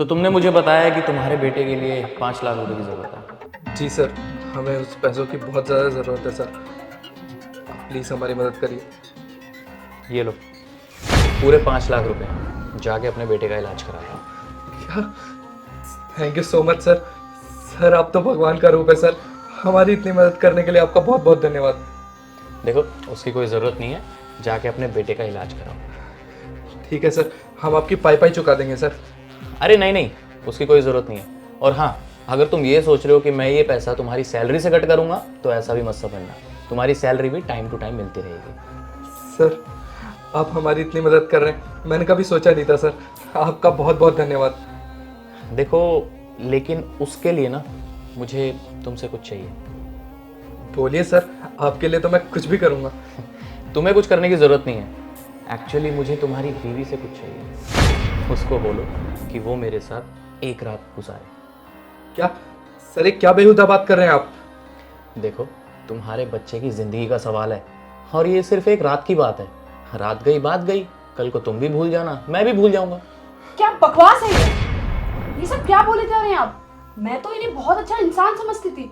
तो तुमने मुझे बताया कि तुम्हारे बेटे के लिए 5 लाख रुपए की ज़रूरत है। जी सर, हमें उस पैसों की बहुत ज़्यादा ज़रूरत है सर। आप प्लीज़ हमारी मदद करिए। ये लो, पूरे 5 लाख रुपए, जाके अपने बेटे का इलाज करा लो। क्या? Thank you so much sir. Sir आप तो भगवान का रूप है सर। हमारी इतनी मदद करने के लिए आपका बहुत बहुत धन्यवाद। देखो, उसकी कोई ज़रूरत नहीं है, जाके अपने बेटे का इलाज कराओ। ठीक है सर, हम आपकी पाई चुका देंगे सर। अरे नहीं नहीं, उसकी कोई ज़रूरत नहीं है। और हाँ, अगर तुम ये सोच रहे हो कि मैं ये पैसा तुम्हारी सैलरी से कट करूँगा, तो ऐसा भी मत समझना। तुम्हारी सैलरी भी टाइम टू टाइम मिलती रहेगी। सर आप हमारी इतनी मदद कर रहे हैं, मैंने कभी सोचा नहीं था सर। आपका बहुत बहुत धन्यवाद। देखो, लेकिन उसके लिए ना मुझे तुमसे कुछ चाहिए। बोलिए सर, आपके लिए तो मैं कुछ भी करूँगा। तुम्हें कुछ करने की ज़रूरत नहीं है। एक्चुअली मुझे तुम्हारी बीवी से कुछ चाहिए। उसको बोलो कि वो मेरे साथ एक रात गुजारे। क्या सर, ये क्या बेहुदा बात कर रहे हैं आप? देखो, तुम्हारे बच्चे की ज़िंदगी का सवाल है, और ये सिर्फ एक रात की बात है। रात गई बात गई, कल को तुम भी भूल जाना, मैं भी भूल जाऊंगा। क्या बकवास है ये सब क्या बोले जा रहे हैं आप? मैं तो इन्हें बहुत अच्छा इंसान समझती थी,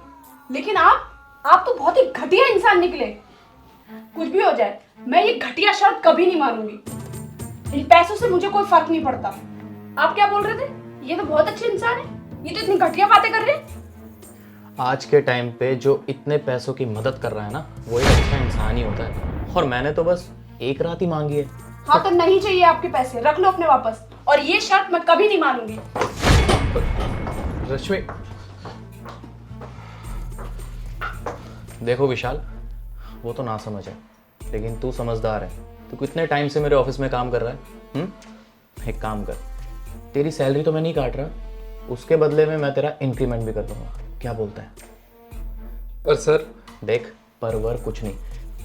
लेकिन आप तो बहुत ही घटिया इंसान निकले। कुछ भी हो जाए, मैं ये घटिया शर्त कभी नहीं मानूंगी। इन पैसों से मुझे कोई फर्क नहीं पड़ता। आप क्या बोल रहे थे? ये तो बहुत अच्छे इंसान है, ये तो इतनी घटिया बातें कर रहे हैं। आज के टाइम पे जो इतने पैसों की मदद कर रहा है ना, वो एक अच्छा इंसान ही होता है। और मैंने तो बस एक रात ही मांगी है। हाँ तो नहीं चाहिए आपके पैसे, रख लो अपने वापस। और ये शर्त मैं कभी नहीं मानूंगी। रश्मि, देखो विशाल, वो तो ना समझ है, लेकिन तू समझदार है। तू कितने टाइम से मेरे ऑफिस में काम कर रहा है। एक काम कर, तेरी सैलरी तो मैं नहीं काट रहा, उसके बदले में मैं तेरा इंक्रीमेंट भी कर दूंगा। क्या बोलता है? पर सर। देख, परवर कुछ नहीं,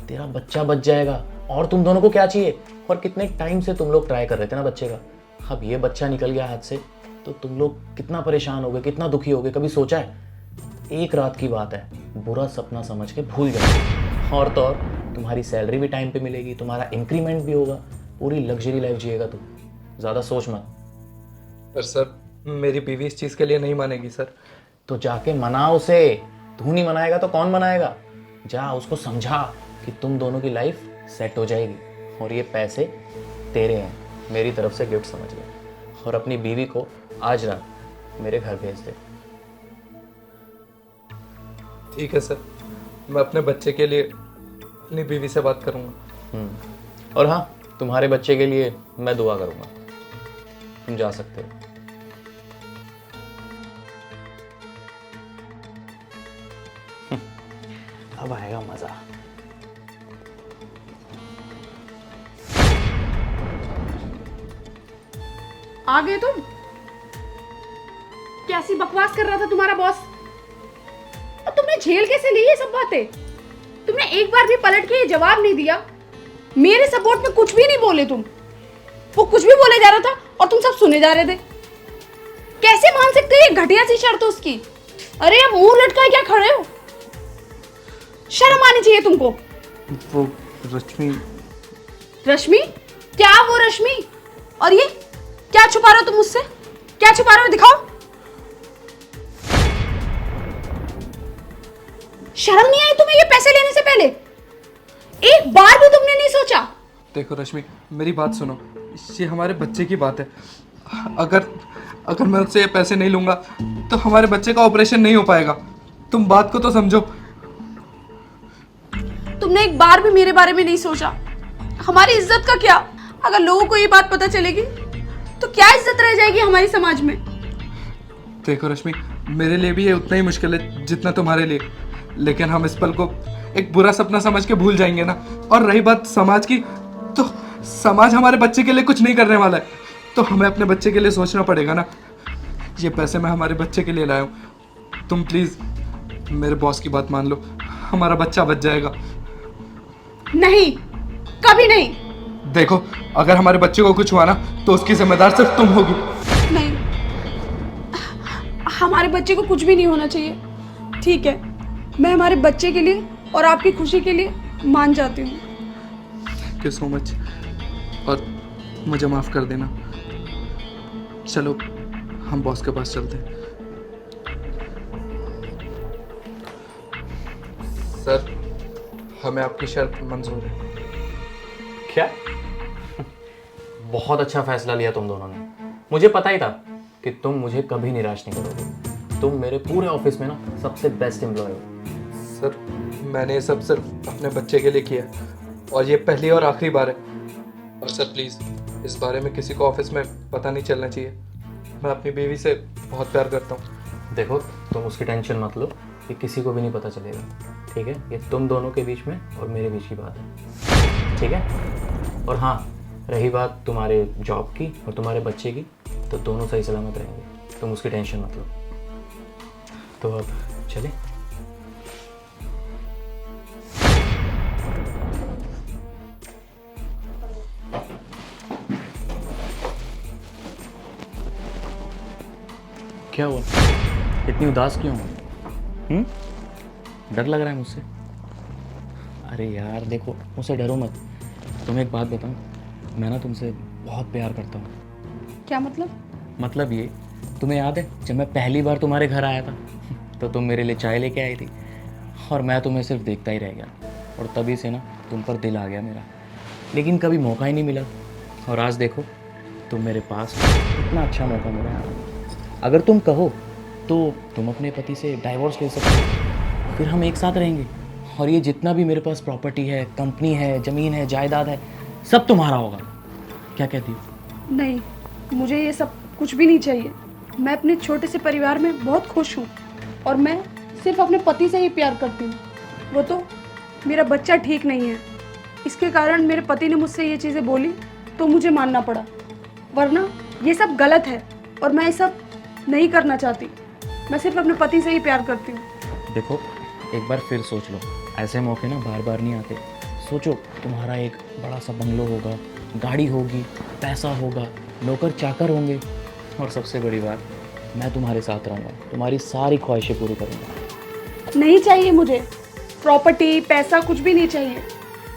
तेरा बच्चा बच जाएगा। और तुम दोनों को क्या चाहिए? और कितने टाइम से तुम लोग ट्राई कर रहे थे ना बच्चे का। अब ये बच्चा निकल गया हाथ से, तो तुम लोग कितना परेशान होगे, कितना दुखी होगे, कभी सोचा है? एक रात की बात है, बुरा सपना समझ के भूल जाओ। और तो और, तुम्हारी सैलरी भी टाइम पे मिलेगी, तुम्हारा इंक्रीमेंट भी होगा, पूरी लग्जरी लाइफ जिएगा तू। ज़्यादा सोच मत। पर सर, मेरी बीवी इस चीज़ के लिए नहीं मानेगी सर। तो जाके मना उसे। तू नहीं मनाएगा तो कौन मनाएगा? जा, उसको समझा कि तुम दोनों की लाइफ सेट हो जाएगी, और ये पैसे तेरे हैं, मेरी तरफ से गिफ्ट समझ ले। और अपनी बीवी को आज रात मेरे घर भेज दे। ठीक है सर, मैं अपने बच्चे के लिए अपनी बीवी से बात करूंगा। और हाँ, तुम्हारे बच्चे के लिए मैं दुआ करूंगा। तुम जा सकते हो। अब आएगा मजा। आ गए तुम? कैसी बकवास कर रहा था तुम्हारा बॉस? और तुमने झेल कैसे ली ये सब बातें? तुमने एक बार भी पलट के ये जवाब नहीं दिया। मेरे सपोर्ट में कुछ भी नहीं बोले तुम। वो कुछ भी बोले जा रहा था और तुम सब सुने जा रहे थे। कैसे मान सकते हो ये घटिया सी शर्त है उसकी? अरे अब मुंह लटकाए क्या खड़े हो? शर्म आनी चाहिए तुमको। वो रश्मि। रश्मि? क्या वो रश्मि? और ये क्या छुपा रहे हो तुम मुझसे? क्या छुपा रहे हो, दिखाओ। शर्म नहीं आई तुम्हें ये पैसे लेने से पहले? एक बार भी तुमने नहीं सोचा? देखो रश्मि, मेरी बात सुनो। ये हमारे बच्चे की बात है। अगर अगर मैं उससे ये पैसे नहीं लूंगा तो हमारे बच्चे का ऑपरेशन नहीं हो पाएगा। तुम बात को तो समझो। तुमने एक बार भी मेरे बारे में नहीं सोचा। हमारी इज्जत का क्या? अगर लोगों को ये बात पता चलेगी तो क्या इज्जत रह जाएगी हमारी समाज में? देखो रश्मि, मेरे लिए भी ये उतना ही मुश्किल है जितना तुम्हारे लिए, लेकिन हम इस पल को एक बुरा सपना समझ के भूल जाएंगे ना। और रही बात समाज की, तो समाज हमारे बच्चे के लिए कुछ नहीं करने वाला है, तो हमें अपने बच्चे के लिए सोचना पड़ेगा ना। ये पैसे मैं हमारे बच्चे के लिए लाया हूँ। तुम प्लीज मेरे बॉस की बात मान लो, हमारा बच्चा बच जाएगा। नहीं, कभी नहीं। देखो, अगर हमारे बच्चे को कुछ हुआ ना तो उसकी जिम्मेदार सिर्फ तुम होगी। नहीं, हमारे बच्चे को कुछ भी नहीं होना चाहिए। ठीक है, मैं हमारे बच्चे के लिए और आपकी खुशी के लिए मान जाती हूँ। थैंक यू सो मच, और मुझे माफ़ कर देना। चलो हम बॉस के पास चलते हैं। सर, हमें आपकी शर्त मंजूर है। क्या? बहुत अच्छा फैसला लिया तुम दोनों ने। मुझे पता ही था कि तुम मुझे कभी निराश नहीं करोगे। तुम मेरे पूरे ऑफिस में ना सबसे बेस्ट एम्प्लॉय हो। सर, मैंने ये सब सिर्फ अपने बच्चे के लिए किया और ये पहली और आखिरी बार है। और सर प्लीज़, इस बारे में किसी को ऑफिस में पता नहीं चलना चाहिए। मैं अपनी बीवी से बहुत प्यार करता हूँ। देखो, तुम उसकी टेंशन मत लो, ये किसी को भी नहीं पता चलेगा, ठीक है? ये तुम दोनों के बीच में और मेरे बीच की बात है, ठीक है? और हाँ, रही बात तुम्हारे जॉब की और तुम्हारे बच्चे की, तो दोनों सही सलामत रहेंगे, तुम उसकी टेंशन मत लो। तो अब चले? क्या हुआ? इतनी उदास क्यों हो? डर लग रहा है मुझसे? अरे यार देखो, मुझसे डरो मत। तुम्हें एक बात बताऊं, मैं ना तुमसे बहुत प्यार करता हूँ। क्या मतलब? मतलब ये, तुम्हें याद है जब मैं पहली बार तुम्हारे घर आया था तो तुम मेरे लिए चाय लेके आई थी और मैं तुम्हें सिर्फ देखता ही रह गया, और तभी से ना तुम पर दिल आ गया मेरा, लेकिन कभी मौका ही नहीं मिला। और आज देखो तुम मेरे पास हो, इतना अच्छा मौका मिला यार। अगर तुम कहो तो तुम अपने पति से डाइवोर्स ले सकते हो, फिर हम एक साथ रहेंगे और ये जितना भी मेरे पास प्रॉपर्टी है, कंपनी है, ज़मीन है, जायदाद है, सब तुम्हारा होगा। क्या कहती हो? नहीं, मुझे ये सब कुछ भी नहीं चाहिए। मैं अपने छोटे से परिवार में बहुत खुश हूँ और मैं सिर्फ अपने पति से ही प्यार करती हूँ। वो तो मेरा बच्चा ठीक नहीं है, इसके कारण मेरे पति ने मुझसे ये चीज़ें बोली तो मुझे मानना पड़ा, वरना ये सब गलत है और मैं ये सब नहीं करना चाहती। मैं सिर्फ अपने पति से ही प्यार करती हूँ। देखो, एक बार फिर सोच लो, ऐसे मौके ना बार बार नहीं आते। सोचो, तुम्हारा एक बड़ा सा बंगलो होगा, गाड़ी होगी, पैसा होगा, नौकर चाकर होंगे, और सबसे बड़ी बात, मैं तुम्हारे साथ रहूँगा, तुम्हारी सारी ख्वाहिशें पूरी करूँगा। नहीं चाहिए मुझे प्रॉपर्टी, पैसा, कुछ भी नहीं चाहिए।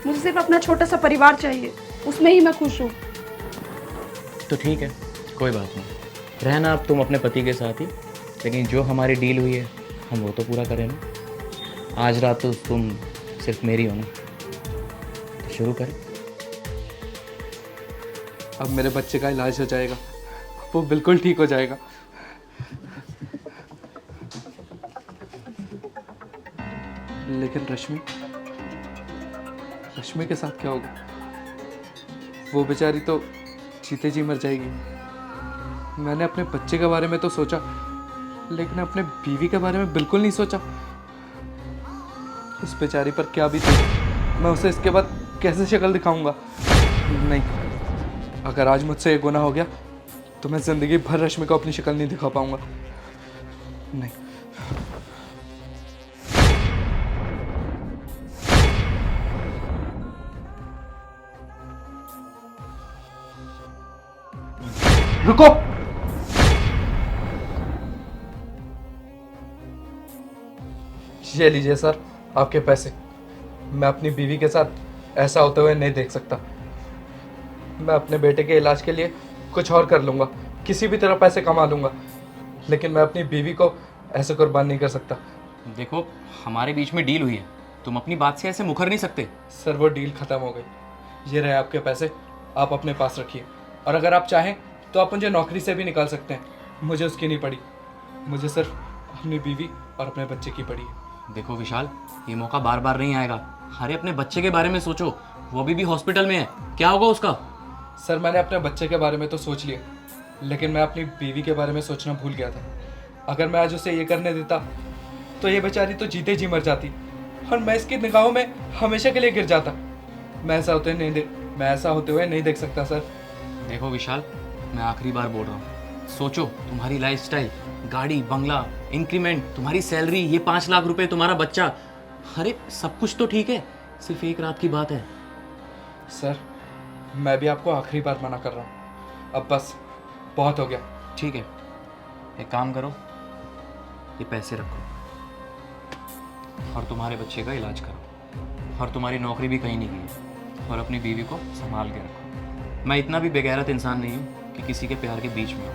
मुझे सिर्फ अपना छोटा सा परिवार चाहिए, उसमें ही मैं खुश हूँ। तो ठीक है, कोई बात नहीं, रहना अब तुम अपने पति के साथ ही, लेकिन जो हमारी डील हुई है हम वो तो पूरा करें ना। आज रात तो तुम सिर्फ मेरी हो ना, तो शुरू करें। अब मेरे बच्चे का इलाज हो जाएगा, वो बिल्कुल ठीक हो जाएगा। लेकिन रश्मि के साथ क्या होगा? वो बेचारी तो जीते जी मर जाएगी। मैंने अपने बच्चे के बारे में तो सोचा, लेकिन अपने बीवी के बारे में बिल्कुल नहीं सोचा। उस बेचारी पर क्या बीती, मैं उसे इसके बाद कैसे शक्ल दिखाऊंगा? नहीं, अगर आज मुझसे ये गुनाह हो गया तो मैं जिंदगी भर रश्मि को अपनी शक्ल नहीं दिखा पाऊंगा। नहीं। रुको, ये लीजिए सर आपके पैसे। मैं अपनी बीवी के साथ ऐसा होते हुए नहीं देख सकता। मैं अपने बेटे के इलाज के लिए कुछ और कर लूँगा, किसी भी तरह पैसे कमा लूँगा, लेकिन मैं अपनी बीवी को ऐसे कुर्बान नहीं कर सकता। देखो, हमारे बीच में डील हुई है, तुम अपनी बात से ऐसे मुकर नहीं सकते। सर वो डील ख़त्म हो गई। ये रहे आपके पैसे, आप अपने पास रखिए। और अगर आप चाहें तो आप मुझे नौकरी से भी निकाल सकते हैं, मुझे उसकी नहीं पड़ी। मुझे सिर्फ अपनी बीवी और अपने बच्चे की पड़ी है। देखो विशाल, ये मौका बार बार नहीं आएगा। अरे अपने बच्चे के बारे में सोचो, वो अभी भी हॉस्पिटल में है, क्या होगा उसका? सर मैंने अपने बच्चे के बारे में तो सोच लिया, लेकिन मैं अपनी बीवी के बारे में सोचना भूल गया था। अगर मैं आज उसे ये करने देता तो ये बेचारी तो जीते जी मर जाती और मैं इसकी निगाहों में हमेशा के लिए गिर जाता। मैं ऐसा होते हुए नहीं देख सकता सर। देखो विशाल, मैं आखिरी बार बोल रहा हूँ, सोचो, तुम्हारी लाइफस्टाइल, गाड़ी, बंगला, इंक्रीमेंट, तुम्हारी सैलरी, ये 5 लाख रुपए, तुम्हारा बच्चा, अरे सब कुछ तो ठीक है, सिर्फ एक रात की बात है। सर मैं भी आपको आखिरी बार मना कर रहा हूँ, अब बस बहुत हो गया। ठीक है, एक काम करो, ये पैसे रखो और तुम्हारे बच्चे का इलाज करो, और तुम्हारी नौकरी भी कहीं नहीं गई है, और अपनी बीवी को संभाल के रखो। मैं इतना भी बेगैरत इंसान नहीं हूँ कि किसी के प्यार के बीच में हूँ।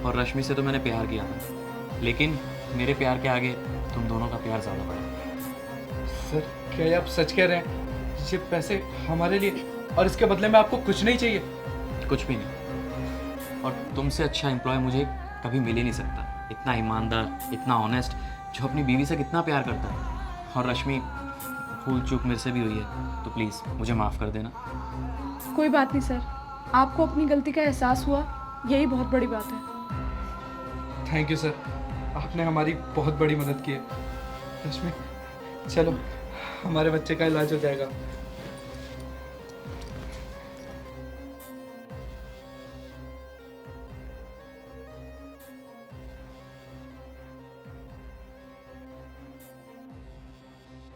और रश्मि से तो मैंने प्यार किया था, लेकिन मेरे प्यार के आगे तुम दोनों का प्यार ज़्यादा बड़ा। सर क्या ये आप सच कह रहे हैं? ये पैसे हमारे लिए और इसके बदले में आपको कुछ नहीं चाहिए? कुछ भी नहीं, और तुमसे अच्छा एम्प्लॉय मुझे कभी मिल ही नहीं सकता। इतना ईमानदार, इतना ऑनेस्ट, जो अपनी बीवी से कितना प्यार करता है। और रश्मि, भूल चूक मेरे से भी हुई है, तो प्लीज़ मुझे माफ़ कर देना। कोई बात नहीं सर, आपको अपनी गलती का एहसास हुआ, यही बहुत बड़ी बात है। थैंक यू सर, आपने हमारी बहुत बड़ी मदद की है। रश्मि चलो, हमारे बच्चे का इलाज हो जाएगा।